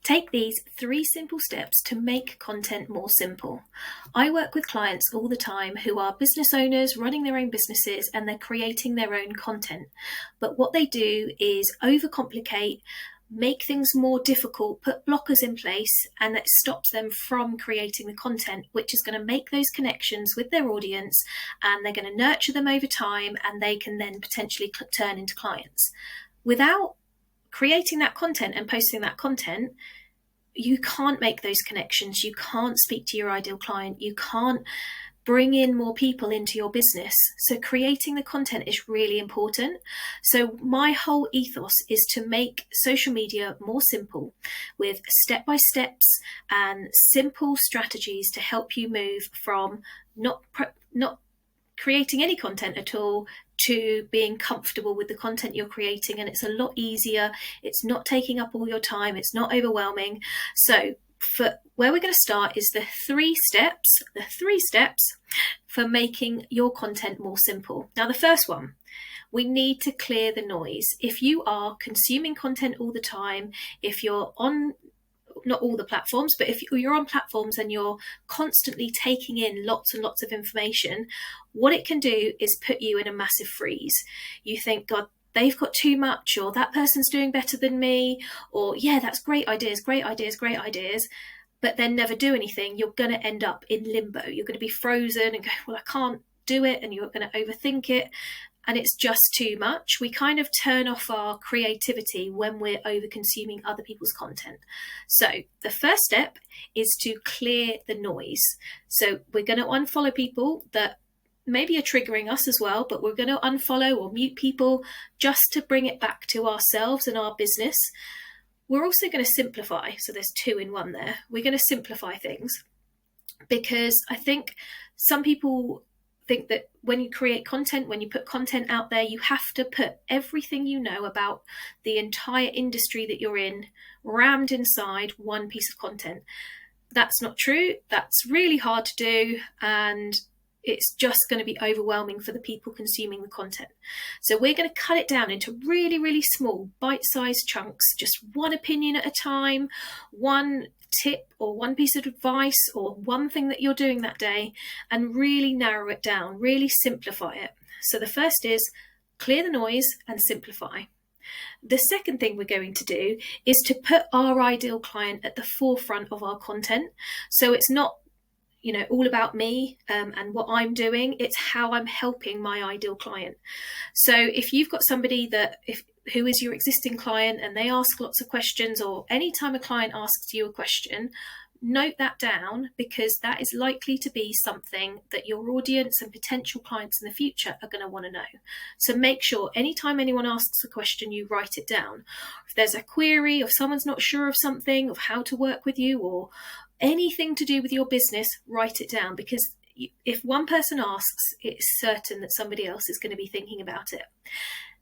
Take these 3 simple steps to make content more simple. I work with clients all the time who are business owners running their own businesses and they're creating their own content. But what they do is overcomplicate, make things more difficult, put blockers in place, and that stops them from creating the content, which is going to make those connections with their audience, and they're going to nurture them over time, and they can then potentially turn into clients. Without creating that content and posting that content, you can't make those connections. You can't speak to your ideal client. You can't bring in more people into your business. So creating the content is really important. So my whole ethos is to make social media more simple with step-by-steps and simple strategies to help you move from not creating any content at all to being comfortable with the content you're creating. And it's a lot easier. It's not taking up all your time. It's not overwhelming. So for where we're going to start is the three steps for making your content more simple. Now, the first one, we need to clear the noise. If you are consuming content all the time, if you're on not all the platforms, but if you're on platforms and you're constantly taking in lots and lots of information, what it can do is put you in a massive freeze. You think, God, they've got too much, or that person's doing better than me, or yeah, that's great ideas, but then never do anything. You're going to end up in limbo. You're going to be frozen and go, well, I can't do it, and you're going to overthink it. And it's just too much. We kind of turn off our creativity when we're over consuming other people's content. So the first step is to clear the noise. So we're going to unfollow people that maybe are triggering us as well, but we're going to unfollow or mute people just to bring it back to ourselves and our business. We're also going to simplify. So there's 2 in 1 there. We're going to simplify things because I think some people think that when you create content, when you put content out there, you have to put everything you know about the entire industry that you're in rammed inside one piece of content. That's not true. That's really hard to do, and it's just going to be overwhelming for the people consuming the content. So we're going to cut it down into really, really small bite-sized chunks, just one opinion at a time, one tip or one piece of advice or one thing that you're doing that day, and really narrow it down, really simplify it. So the first is clear the noise and simplify. The second thing we're going to do is to put our ideal client at the forefront of our content. So it's not all about me and what I'm doing. It's how I'm helping my ideal client. So if you've got somebody who is your existing client and they ask lots of questions, or anytime a client asks you a question, note that down, because that is likely to be something that your audience and potential clients in the future are going to want to know. So make sure anytime anyone asks a question, you write it down. If there's a query, if someone's not sure of something, of how to work with you, or anything to do with your business, write it down, because if one person asks, it's certain that somebody else is going to be thinking about it.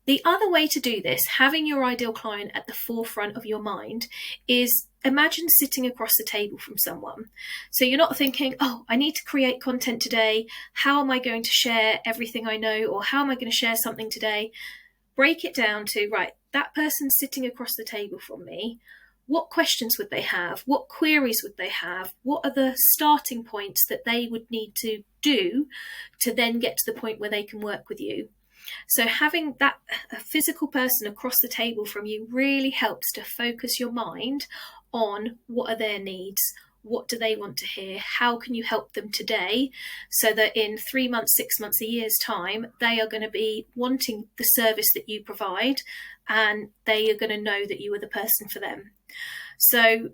The other way to do this, having your ideal client at the forefront of your mind, is imagine sitting across the table from someone. So you're not thinking, oh, I need to create content today. How am I going to share everything I know? Or how am I going to share something today? Break it down to, right, that person's sitting across the table from me. What questions would they have? What queries would they have? What are the starting points that they would need to do to then get to the point where they can work with you? So having a physical person across the table from you really helps to focus your mind on what are their needs, what do they want to hear, how can you help them today, so that in 3 months, 6 months, a year's time, they are going to be wanting the service that you provide, and they are going to know that you are the person for them. So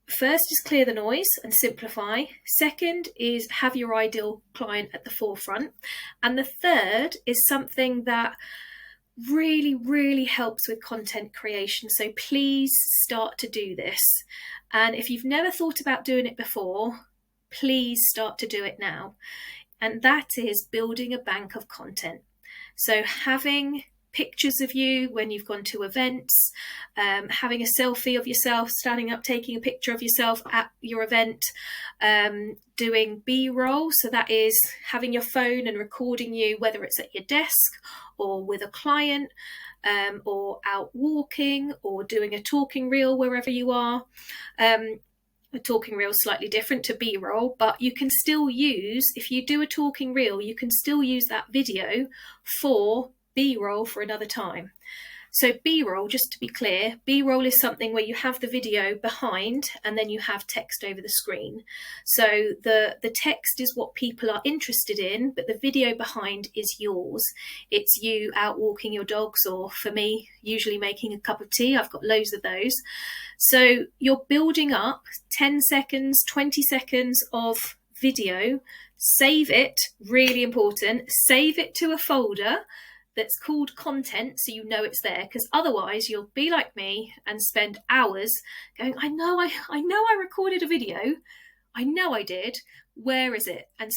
first is clear the noise and simplify. Second is have your ideal client at the forefront. And the third is something that really, really helps with content creation. So please start to do this. And if you've never thought about doing it before, please start to do it now. And that is building a bank of content. So having pictures of you when you've gone to events, having a selfie of yourself standing up, taking a picture of yourself at your event, doing B-roll. So that is having your phone and recording you, whether it's at your desk or with a client, or out walking, or doing a talking reel wherever you are. A talking reel is slightly different to B-roll, but you can still use, if you do a talking reel, you can still use that video for B-roll for another time. So B-roll, just to be clear, B-roll is something where you have the video behind and then you have text over the screen. So the text is what people are interested in, but the video behind is yours. It's you out walking your dogs, or for me, usually making a cup of tea. I've got loads of those. So you're building up 10 seconds, 20 seconds of video. Save it, really important, save it to a folder that's called content, so you know it's there, because otherwise you'll be like me and spend hours going, I know I recorded a video, I know I did, where is it? And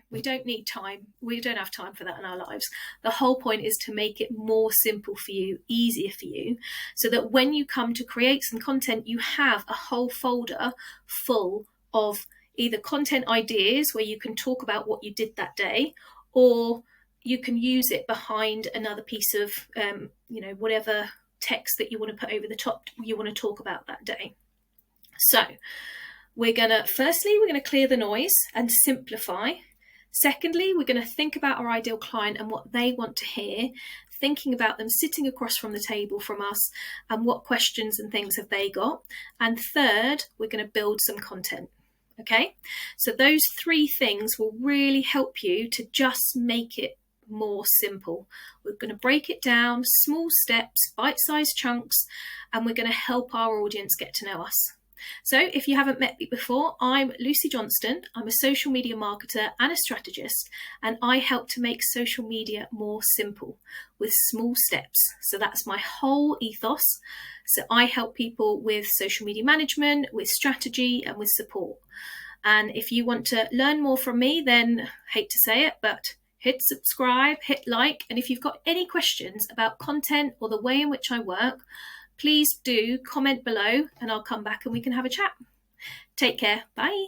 we don't need time, we don't have time for that in our lives. The whole point is to make it more simple for you, easier for you, so that when you come to create some content, you have a whole folder full of either content ideas where you can talk about what you did that day, or you can use it behind another piece of, whatever text that you want to put over the top you want to talk about that day. So we're going to clear the noise and simplify. Secondly, we're going to think about our ideal client and what they want to hear, thinking about them sitting across from the table from us and what questions and things have they got. And third, we're going to build some content. Okay, so those three things will really help you to just make it more simple. We're going to break it down, small steps, bite-sized chunks, and we're going to help our audience get to know us. So if you haven't met me before, I'm Lucy Johnston. I'm a social media marketer and a strategist, and I help to make social media more simple with small steps. So that's my whole ethos. So I help people with social media management, with strategy, and with support. And if you want to learn more from me, then hate to say it, but hit subscribe, hit like, and if you've got any questions about content or the way in which I work, please do comment below and I'll come back and we can have a chat. Take care. Bye.